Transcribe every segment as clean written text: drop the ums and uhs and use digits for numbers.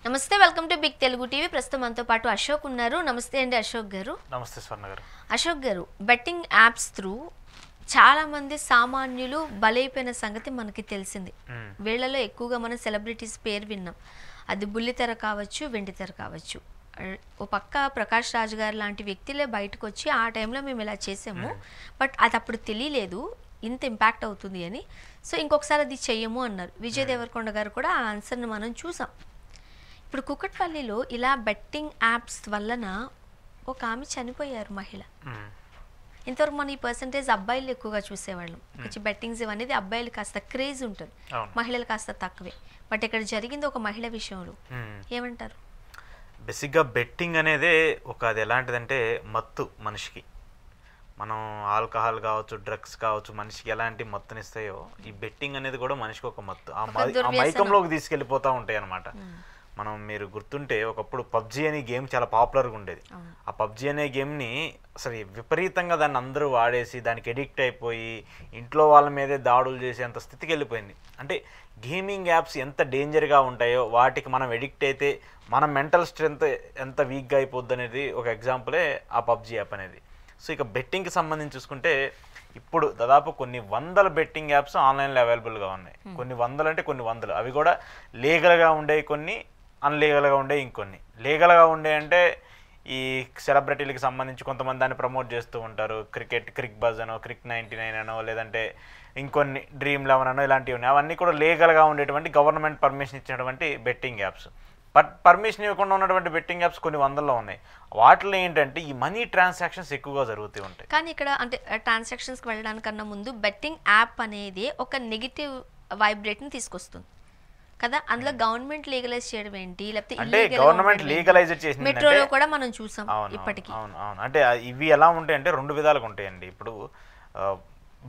నమస్తే, welcome to big Telugu TV. ప్రస్తుతం మనతో పాటు అశోక్ ఉన్నారు. నమస్తే అండి అశోక్ గారు. నమస్తే స్వర్ణ గారు. Ashok garu, betting apps through చాలా మంది సామాన్యులు బలైపోయిన సంగతి మనకి తెలిసింది. వీళ్ళలో ఎక్కువగా మనం సెలబ్రిటీస్ పేరు విన్నాం. అది బుల్లితెర కావచ్చు, వెండితెర కావచ్చు. ఓ పక్క ప్రకాష్ రాజ్ గారు లాంటి వ్యక్తులే బయటకు వచ్చి ఆ టైంలో మేము ఇలా చేసాము, బట్ అది అప్పుడు తెలియలేదు ఇంత ఇంపాక్ట్ అవుతుంది అని. సో ఇంకొకసారి అది చెయ్యము అన్నారు. విజయ్ దేవరకొండ గారు కూడా ఆ ఆన్సర్ని మనం చూసాం. ఇప్పుడు కుకట్పల్లిలో ఇలా బెట్టింగ్ యాప్స్ వలన ఒక ఆమె చనిపోయారు, మహిళ. ఇంతవరకు మన ఈ పర్సంటేజ్ అబ్బాయిలు ఎక్కువగా చూసేవాళ్ళం. కొంచెం బెట్టింగ్స్ అనేది అబ్బాయిలు కాస్త క్రేజ్ ఉంటుంది, మహిళలు కాస్త తక్కువే. బట్ ఇక్కడ జరిగింది ఒక మహిళ విషయంలో. ఏమంటారు? బేసిక్గా బెట్టింగ్ అనేది అది ఎలాంటిదంటే మత్తు మనిషికి. మనం ఆల్కహాల్ కావచ్చు, డ్రగ్స్ కావచ్చు, మనిషికి ఎలాంటి మత్తునిస్తాయో ఈ బెట్టింగ్ అనేది కూడా మనిషికి ఒక మత్తు. ఆ మైకంలోకి తీసుకెళ్ళిపోతూ ఉంటాయి అన్నమాట. మీరు గుర్తుంటే ఒకప్పుడు పబ్జీ అనే గేమ్ చాలా పాపులర్గా ఉండేది. ఆ పబ్జీ అనే గేమ్ని అసలు విపరీతంగా దాన్ని అందరూ వాడేసి దానికి ఎడిక్ట్ అయిపోయి ఇంట్లో వాళ్ళ మీదే దాడులు చేసేంత స్థితికి వెళ్ళిపోయింది. అంటే గేమింగ్ యాప్స్ ఎంత డేంజర్గా ఉంటాయో వాటికి మనం ఎడిక్ట్ అయితే మన మెంటల్ స్ట్రెంత్ ఎంత వీక్గా అయిపోద్ది అనేది ఒక ఎగ్జాంపులే ఆ పబ్జీ యాప్ అనేది. సో ఇక బెట్టింగ్కి సంబంధించి చూసుకుంటే ఇప్పుడు దాదాపు కొన్ని వందల బెట్టింగ్ యాప్స్ ఆన్లైన్లో అవైలబుల్గా ఉన్నాయి. కొన్ని వందలు అంటే కొన్ని వందలు. అవి కూడా లీగల్గా ఉండేవి, కొన్ని అన్లీగల్గా ఉండే, ఇంకొన్ని. లీగల్గా ఉండే అంటే ఈ సెలబ్రిటీలకు సంబంధించి కొంతమంది దాన్ని ప్రమోట్ చేస్తూ ఉంటారు. క్రిక్ బజ్ అనో, క్రిక్ 99 అనో, లేదంటే ఇంకొన్ని డ్రీమ్11 అనో ఇలాంటివి ఉన్నాయి. అవన్నీ కూడా లీగల్గా ఉండేటువంటి గవర్నమెంట్ పర్మిషన్ ఇచ్చినటువంటి బెట్టింగ్ యాప్స్. బట్ పర్మిషన్ ఇవ్వకుండా ఉన్నటువంటి బెట్టింగ్ యాప్స్ కొన్ని వందల్లో ఉన్నాయి. వాటిలో ఏంటంటే ఈ మనీ ట్రాన్సాక్షన్స్ ఎక్కువగా జరుగుతూ ఉంటాయి. కానీ ఇక్కడ అంటే ట్రాన్సాక్షన్స్కి వెళ్ళడానికన్నా ముందు బెట్టింగ్ యాప్ అనేది ఒక నెగిటివ్ వైబ్రేట్ని తీసుకొస్తుంది కదా. అందులో గవర్నమెంట్ లీగలైజ్ చేయడం ఏంటి, లేకపోతే అంటే గవర్నమెంట్ లీగలైజ్ చేసింది మెట్రోలో కూడా మనం చూసాం ఇప్పటికీ. అవును. అంటే ఇవి ఎలా ఉంటాయంటే రెండు విధాలుగా ఉంటాయండి. ఇప్పుడు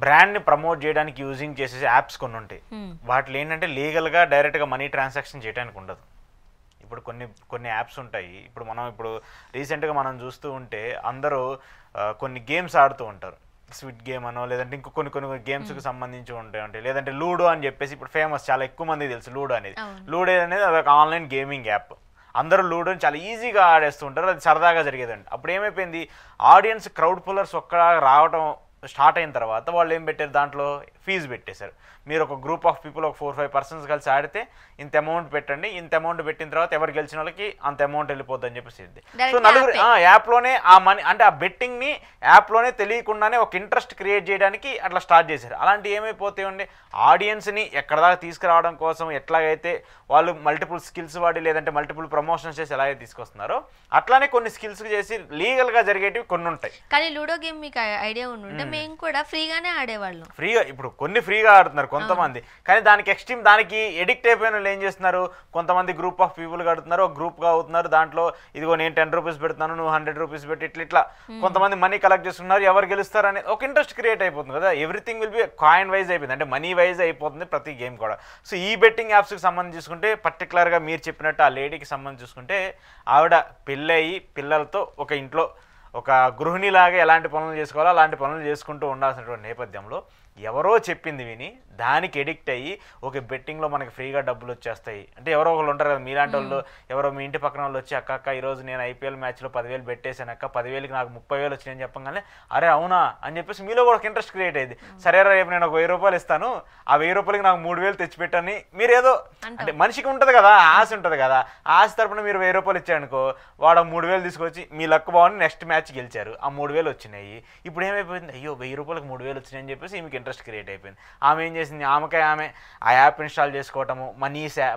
బ్రాండ్ని ప్రమోట్ చేయడానికి యూజింగ్ చేసే యాప్స్ కొన్ని ఉంటాయి. వాటిలో ఏంటంటే లీగల్గా డైరెక్ట్గా మనీ ట్రాన్సాక్షన్ చేయడానికి ఉండదు. ఇప్పుడు కొన్ని యాప్స్ ఉంటాయి. ఇప్పుడు రీసెంట్గా మనం చూస్తూ ఉంటే అందరూ కొన్ని గేమ్స్ ఆడుతూ ఉంటారు. స్విట్ గేమ్ అనో, లేదంటే ఇంకో కొన్ని గేమ్స్కి సంబంధించి ఉంటాయి. లేదంటే లూడో అని చెప్పేసి ఇప్పుడు ఫేమస్, చాలా ఎక్కువ మందికి తెలుసు లూడో అనేది. లూడో అనేది అదొక ఆన్లైన్ గేమింగ్ యాప్. అందరూ లూడోని చాలా ఈజీగా ఆడేస్తూ ఉంటారు. అది సరదాగా జరిగేదండి. అప్పుడు ఏమైపోయింది, ఆడియన్స్ క్రౌడ్ పుల్లర్స్ ఒక్కడా రావడం స్టార్ట్ అయిన తర్వాత వాళ్ళు ఏం పెట్టారు, దాంట్లో ఫీజు పెట్టేశారు. మీరు ఒక గ్రూప్ ఆఫ్ పీపుల్ ఒక 4-5 పర్సన్స్ కలిసి ఆడితే ఇంత అమౌంట్ పెట్టండి, ఇంత అమౌంట్ పెట్టిన తర్వాత ఎవరు గెలిచిన వాళ్ళకి అంత అమౌంట్ వెళ్ళిపోద్ది అని చెప్పేసి. సో నలుగురు యాప్లోనే ఆ మనీ, అంటే ఆ బెట్టింగ్ని యాప్లోనే తెలియకుండానే ఒక ఇంట్రెస్ట్ క్రియేట్ చేయడానికి అట్లా స్టార్ట్ చేశారు. అలాంటి ఏమైపోతాయండి, ఆడియన్స్ని ఎక్కడ దాకా తీసుకురావడం కోసం ఎట్లాగైతే వాళ్ళు మల్టిపుల్ స్కిల్స్ వాడి లేదంటే మల్టిపుల్ ప్రమోషన్స్ చేసి ఎలాగైతే తీసుకొస్తున్నారో అట్లానే కొన్ని స్కిల్స్ చేసి లీగల్గా జరిగేటివి కొన్ని ఉంటాయి. కానీ లూడో గేమ్ మీకు ఐడియా ఉంటే మేము కూడా ఫ్రీగానే ఆడేవాళ్ళం. ఫ్రీగా ఇప్పుడు కొన్ని ఫ్రీగా ఆడుతున్నారు కొంతమంది, కానీ దానికి ఎక్స్ట్రీమ్ దానికి ఎడిక్ట్ అయిపోయిన వాళ్ళు ఏం చేస్తున్నారు, కొంతమంది గ్రూప్ ఆఫ్ పీపుల్ కడుతున్నారు, ఒక గ్రూప్గా అవుతున్నారు. దాంట్లో ఇదిగో నేను 10 రూపీస్ పెడతాను, నువ్వు 100 రూపీస్ పెట్టి ఇట్లా కొంతమంది మనీ కలెక్ట్ చేస్తున్నారు. ఎవరు గెలుస్తారు అనేది ఒక ఇంట్రెస్ట్ క్రియేట్ అయిపోతుంది కదా. Everything will be coin wise అయిపోయింది, అంటే మనీ వైజ్ అయిపోతుంది ప్రతి గేమ్ కూడా. సో ఈ బెట్టింగ్ యాప్స్కి సంబంధించి చూసుకుంటే పర్టికులర్గా మీరు చెప్పినట్టు ఆ లేడీకి సంబంధించి చూసుకుంటే ఆవిడ పెళ్ళయి పిల్లలతో ఒక ఇంట్లో ఒక గృహిణిలాగా ఎలాంటి పనులు చేసుకోవాలో అలాంటి పనులు చేసుకుంటూ ఉండాల్సినటువంటి నేపథ్యంలో ఎవరో చెప్పింది విని దానికి ఎడిక్ట్ అయ్యి ఒక బెట్టింగ్లో మనకి ఫ్రీగా డబ్బులు వచ్చేస్తాయి అంటే ఎవరో ఒకళ్ళు ఉంటారు కదా, మీలాంటి వాళ్ళు ఎవరో మీ ఇంటి పక్కన వాళ్ళు వచ్చి అక్క ఈరోజు నేను ఐపీఎల్ మ్యాచ్లో 10,000 పెట్టేశాను అక్క, 10,000కి నాకు 30,000 వచ్చినాయని చెప్పగానే అరే అవునా అని చెప్పేసి మీలో కూడా ఒక ఇంట్రెస్ట్ క్రియేట్ అయ్యింది. సరే రేపు నేను ఒక 1,000 రూపాయలు ఇస్తాను, ఆ 1,000 రూపాయలకి నాకు 3,000 తెచ్చిపెట్టని మీరు ఏదో అంటే మనిషికి ఉంటుంది కదా, ఆశ ఉంటుంది కదా, ఆశ తరపున మీరు 1,000 రూపాయలు ఇచ్చారనుకో, వాడు 3,000 తీసుకొచ్చి మీ లక్ బాగుంది నెక్స్ట్ మ్యాచ్ గెలిచారు, ఆ 3,000 వచ్చినాయి. ఇప్పుడు ఏమైపోయింది, అయ్యో 1,000 రూపాయలకి 3,000 వచ్చినాయి అని చెప్పేసి మీకు ఇంట్రెస్ట్ క్రియేట్ అయిపోయింది. ఆమె ఏం చేసింది, ఆమె ఆ యాప్ ఇన్స్టాల్ చేసుకోవటము,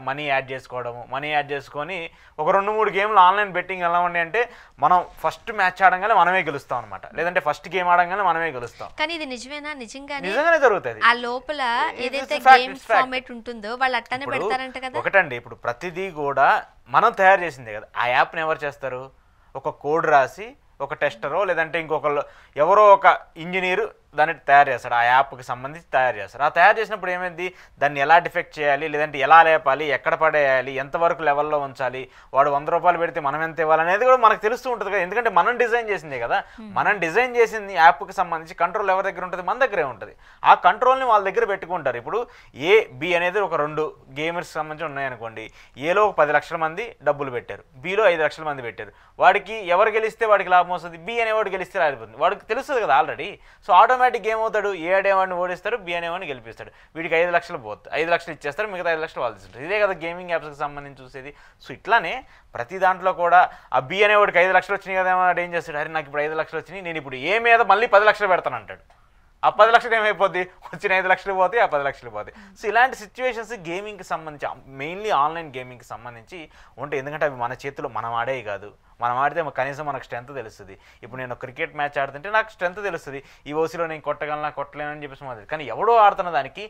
మనీ యాడ్ చేసుకొని ఒక 2-3 గేమ్లు ఆన్లైన్ బెట్టింగ్ ఎలా ఉన్నాయి అంటే మనం ఫస్ట్ మ్యాచ్ ఆడంగానే మనమే గెలుస్తాం అనమాట, లేదంటే ఫస్ట్ గేమ్ ఆడంగానే మనమే గెలుస్తాం. కానీ ఇది నిజమేనా? నిజంగానే జరుగుతుంది. ఆ లోపల ఏదైతే గేమ్ ఫార్మాట్ ఉంటుందో వాళ్ళు అట్లనే పెడతారంట కదా. ఒకటండి, ఇప్పుడు ప్రతిదీ కూడా మనం తయారు చేసిందే కదా. ఆ యాప్ని ఎవరు చేస్తారు, ఒక కోడ్ రాసి ఒక టెస్టరో లేదంటే ఇంకొకళ్ళు ఎవరో ఒక ఇంజనీరు దాన్ని తయారు చేస్తాడు, ఆ యాప్కి సంబంధించి తయారు చేస్తాడు. ఆ తయారు చేసినప్పుడు ఏమైంది, దాన్ని ఎలా డిఫెక్ట్ చేయాలి, లేదంటే ఎలా లేపాలి, ఎక్కడ పడేయాలి, ఎంతవరకు లెవెల్లో ఉంచాలి, వాడు 100 రూపాయలు పెడితే మనం ఎంత ఇవ్వాలి అనేది కూడా మనకు తెలుస్తూ ఉంటుంది కదా. ఎందుకంటే మనం డిజైన్ చేసిందే కదా. మనం డిజైన్ చేసింది యాప్కి సంబంధించి కంట్రోల్ ఎవరి దగ్గర ఉంటుంది, మన దగ్గరే ఉంటుంది. ఆ కంట్రోల్ని వాళ్ళ దగ్గర పెట్టుకుంటారు. ఇప్పుడు ఏ బి అనేది ఒక 2 గేమర్స్ సంబంధించి ఉన్నాయనుకోండి. ఏలో ఒక 10 లక్షల మంది డబ్బులు పెట్టారు, బిలో 5 లక్షల మంది పెట్టారు. వాడికి ఎవరు గెలిస్తే వాడికి లాభం వస్తుంది, బి అనేవాడు గెలిస్తే రాలిపోతుంది. వాడికి తెలుస్తుంది కదా ఆల్రెడీ. సో ఆటోమేటిక్ ఏం అవుతాడు, ఏ అనేవాడిని ఓడిస్తాడు, బి అనేవాడిని గెలిపిస్తాడు. వీడికి 5 లక్షలు పోతుంది, 5 లక్షలు ఇచ్చేస్తారు, మిగతా 5 లక్షలు వాళ్ళు తీసుకుంటారు. ఇదే కదా గేమింగ్ యాప్స్కి సంబంధించి చూసేది. సో ఇట్లానే ప్రతి దాంట్లో కూడా ఆ బి అనేవాడికి 5 లక్షలు వచ్చినాయి కదా, వాడు ఏం చేస్తాడు, అరే నాకు ఇప్పుడు 5 లక్షలు వచ్చినాయి, నేను ఇప్పుడు ఏ మీద మళ్ళీ 10 లక్షలు పెడతాను అంటాడు. ఆ 10 లక్షలు ఏమైపోద్ది, వచ్చిన 5 లక్షలు పోతాయి, ఆ 10 లక్షలు పోతాయి. సో ఇలాంటి సిచ్యువేషన్స్ గేమింగ్కి సంబంధించి, మెయిన్లీ ఆన్లైన్ గేమింగ్కి సంబంధించి ఉంటాయి. ఎందుకంటే అవి మన చేతిలో మనం ఆడేవి కాదు. మనం ఆడితే కనీసం మనకు స్ట్రెంత్ తెలుస్తుంది. ఇప్పుడు నేను క్రికెట్ మ్యాచ్ ఆడుతుంటే నాకు స్ట్రెంత్ తెలుస్తుంది, ఈ ఓసీలో నేను కొట్టగలనా కొట్టలేనని చెప్పేసి మాది. కానీ ఎవడో ఆడుతున్న దానికి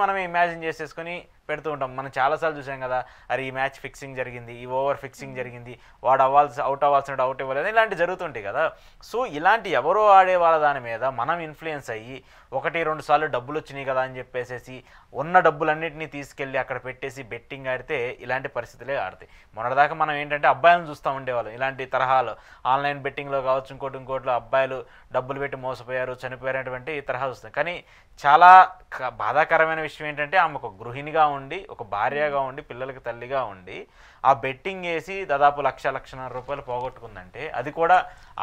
మనమే ఇమాజిన్ చేసేసుకొని పెడుతూ ఉంటాం. మనం చాలాసార్లు చూసాం కదా, అరే ఈ మ్యాచ్ ఫిక్సింగ్ జరిగింది, ఈ ఓవర్ ఫిక్సింగ్ జరిగింది, వాడు అవుట్ అవ్వాల్సిన అవుట్ ఇవ్వలేదు, ఇలాంటివి జరుగుతుంటాయి కదా. సో ఇలాంటి ఎవరో ఆడే వాళ్ళ దాని మీద మనం ఇన్ఫ్లుయెన్స్ అయ్యి 1-2 సార్లు డబ్బులు వచ్చినాయి కదా అని చెప్పేసి ఉన్న డబ్బులన్నింటినీ తీసుకెళ్ళి అక్కడ పెట్టేసి బెట్టింగ్ ఆడితే ఇలాంటి పరిస్థితులే ఆడతాయి. మొన్నటిదాకా మనం ఏంటంటే అబ్బాయిలను చూస్తూ ఉండేవాళ్ళం. ఇలాంటి తరహాలు ఆన్లైన్ బెట్టింగ్లో కావచ్చు, ఇంకోటిలో అబ్బాయిలు డబ్బులు పెట్టి మోసపోయారు, చనిపోయారు, అటువంటి తరహా వస్తుంది. కానీ చాలా బాధాకరమైన విషయం ఏంటంటే ఆమె ఒక గృహిణిగా ఉండి, ఒక భార్యగా ఉండి, పిల్లలకి తల్లిగా ఉండి ఆ బెట్టింగ్ వేసి దాదాపు 1,00,000-1,50,000 రూపాయలు పోగొట్టుకుందంటే అది కూడా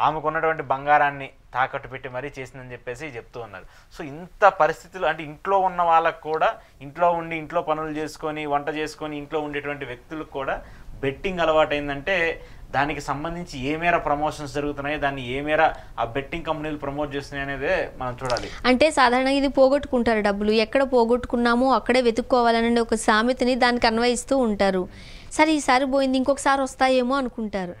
ఆమెకున్నటువంటి బంగారాన్ని తాకట్టు పెట్టి మరీ చేసిందని చెప్పేసి చెప్తూ ఉన్నారు. సో ఇంత పరిస్థితులు అంటే ఇంట్లో ఉన్న వాళ్ళకు కూడా, ఇంట్లో ఉండి ఇంట్లో పనులు చేసుకొని వంట చేసుకొని ఇంట్లో ఉండేటువంటి వ్యక్తులకు కూడా బెట్టింగ్ అలవాటైందంటే దానికి సంబంధించి ఏ మేర ప్రమోషన్స్ జరుగుతున్నాయి, దాన్ని ఏ మేర ఆ బెట్టింగ్ కంపెనీలు ప్రమోట్ చేస్తున్నాయి అనేది మనం చూడాలి. అంటే సాధారణంగా ఇది పోగొట్టుకుంటారు డబ్బులు, ఎక్కడ పోగొట్టుకున్నామో అక్కడే వెతుక్కోవాలనే ఒక సామెతని దానికి అన్వయిస్తూ ఉంటారు. సరే ఈసారి పోయింది ఇంకొకసారి వస్తాయేమో అనుకుంటారు,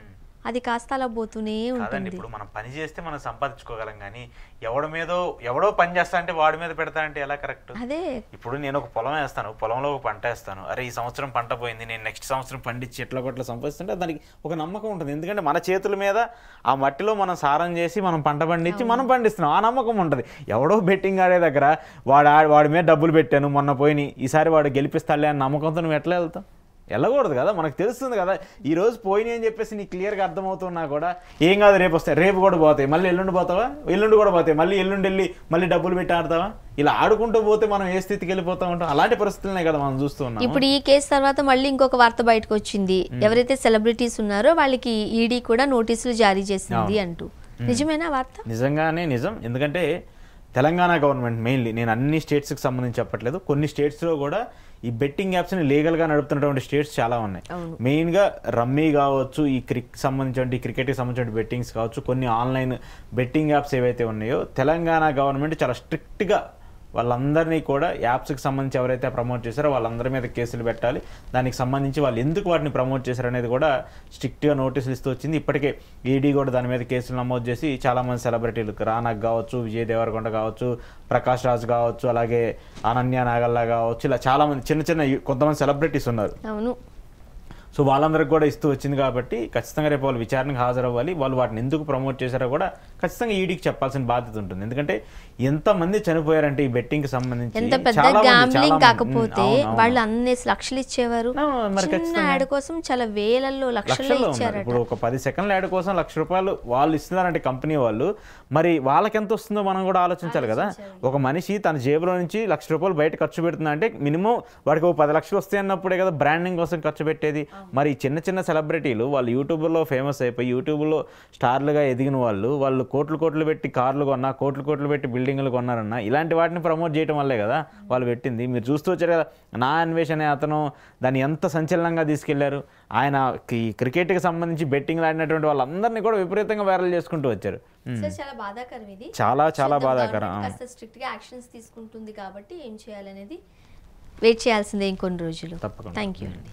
అది కాస్త అలా పోతూనే ఉంటుంది. ఇప్పుడు మనం పని చేస్తే మనం సంపాదించుకోగలం, కానీ ఎవడో పని చేస్తా అంటే వాడి మీద పెడతా అంటే ఎలా కరెక్ట్? అదే ఇప్పుడు నేను ఒక పొలం వేస్తాను, పొలంలో ఒక పంట వేస్తాను, అరే ఈ సంవత్సరం పంట పోయింది, నేను నెక్స్ట్ సంవత్సరం పండించి ఎట్లా సంపాదిస్తుంటే దానికి ఒక నమ్మకం ఉంటుంది. ఎందుకంటే మన చేతుల మీద ఆ మట్టిలో మనం సారం చేసి మనం పంట పండించి మనం పండిస్తున్నాం, ఆ నమ్మకం ఉంటుంది. ఎవడో బెట్టింగ్ ఆడే దగ్గర వాడి మీద డబ్బులు పెట్టాను, మొన్న పోయినాయి, ఈసారి వాడు గెలిపిస్తాడులే అని నమ్మకంతో నువ్వు ఎట్లా వెళ్తావు? వెళ్ళకూడదు కదా. మనకు తెలుస్తుంది కదా ఈరోజు పోయినాయి అని చెప్పేసి నీకు క్లియర్గా అర్థమవుతున్నా కూడా ఏం కాదు, రేపు వస్తాయి, రేపు కూడా పోతాయి, మళ్ళీ ఎల్లుండి పోతావా, ఎల్లుండి కూడా పోతాయి, మళ్ళీ ఎల్లుండి వెళ్ళి మళ్ళీ డబ్బులు పెట్టి ఆడతావా? ఇలా ఆడుకుంటూ పోతే మనం ఏ స్థితికి వెళ్ళిపోతా ఉంటాం. అలాంటి పరిస్థితులనే కదా మనం చూస్తూ ఉన్నాం. ఇప్పుడు ఈ కేసు తర్వాత మళ్ళీ ఇంకొక వార్త బయటకు వచ్చింది, ఎవరైతే సెలబ్రిటీస్ ఉన్నారో వాళ్ళకి ఈడీ కూడా నోటీసులు జారీ చేసింది అంటూ. నిజమేనా వార్త? నిజంగానే నిజం. ఎందుకంటే తెలంగాణ గవర్నమెంట్ మెయిన్లీ, నేను అన్ని స్టేట్స్కి సంబంధించి చెప్పట్లేదు, కొన్ని స్టేట్స్లో కూడా ఈ బెట్టింగ్ యాప్స్ని లీగల్గా నడుపుతున్నటువంటి స్టేట్స్ చాలా ఉన్నాయి. మెయిన్గా రమ్మీ కావచ్చు, ఈ క్రికెట్కి సంబంధించిన బెట్టింగ్స్ కావచ్చు, కొన్ని ఆన్లైన్ బెట్టింగ్ యాప్స్ ఏవైతే ఉన్నాయో తెలంగాణ గవర్నమెంట్ చాలా స్ట్రిక్ట్గా వాళ్ళందరినీ కూడా యాప్స్కి సంబంధించి ఎవరైతే ప్రమోట్ చేశారో వాళ్ళందరి మీద కేసులు పెట్టాలి. దానికి సంబంధించి వాళ్ళు ఎందుకు వాటిని ప్రమోట్ చేశారు అనేది కూడా స్ట్రిక్ట్గా నోటీసులు ఇస్తూ వచ్చింది. ఇప్పటికే ఈడీ కూడా దాని మీద కేసులు నమోదు చేసి చాలామంది సెలబ్రిటీలు, రానాక్ కావచ్చు, విజయ్ దేవరకొండ కావచ్చు, ప్రకాష్ రాజ్ కావచ్చు, అలాగే అనన్య నాగల్లా కావచ్చు, ఇలా చాలామంది చిన్న కొంతమంది సెలబ్రిటీస్ ఉన్నారు. అవును. సో వాళ్ళందరికీ కూడా ఇస్తూ వచ్చింది కాబట్టి ఖచ్చితంగా రేపు వాళ్ళు విచారణకు హాజరవ్వాలి. వాళ్ళు వాటిని ఎందుకు ప్రమోట్ చేశారో కూడా ఖచ్చితంగా ఈడీకి చెప్పాల్సిన బాధ్యత ఉంటుంది. ఎందుకంటే ఎంతమంది చనిపోయారంటే ఈ బెట్టింగ్ సంబంధించి, ఎంత పెద్ద గ్యాంబ్లింగ్ కాకపోతే వాళ్ళు అన్ని లక్షలు ఇచ్చేవారు, చిన్న యాడ్ కోసం చాలా వేలల్లో లక్షలు ఇచ్చారు. ఇప్పుడు ఒక 10 సెకండ్ల యాడ్ కోసం ₹1,00,000 వాళ్ళు ఇస్తున్నారంటే కంపెనీ వాళ్ళు, మరి వాళ్ళకి ఎంత వస్తుందో మనం కూడా ఆలోచించాలి కదా. ఒక మనిషి తన జేబులో నుంచి ₹1,00,000 బయట ఖర్చు పెడుతున్నా అంటే మినిమం వాడికి ఒక 10 లక్షలు వస్తాయి అన్నప్పుడే కదా బ్రాండింగ్ కోసం ఖర్చు పెట్టేది. మరి చిన్న సెలబ్రిటీలు వాళ్ళు యూట్యూబ్లో ఫేమస్ అయిపోయి యూట్యూబ్లో స్టార్లుగా ఎదిగిన వాళ్ళు కోట్లు పెట్టి కార్లు కొన్నా, కోట్లు పెట్టి బిల్డింగ్లు కొన్నారన్నా, ఇలాంటి వాటిని ప్రమోట్ చేయడం వల్లే కదా వాళ్ళు పెట్టింది. మీరు చూస్తూ వచ్చారు కదా, నా అన్వేష్ అనే అతను దాన్ని ఎంత సంచలనంగా తీసుకెళ్లారు. ఆయన క్రికెట్కి సంబంధించి బెట్టింగ్లు ఆడినటువంటి వాళ్ళందరినీ కూడా విపరీతంగా వైరల్ చేసుకుంటూ వచ్చారు. చాలా బాధాకరం. స్ట్రిక్ట్ గా యాక్షన్స్ తీసుకుంటుంది కాబట్టి ఏం చేయాలనేది వెయిట్ చేయాల్సిందే ఇంకొన్ని రోజులు. తప్పకుండా. థ్యాంక్ యూ అండి.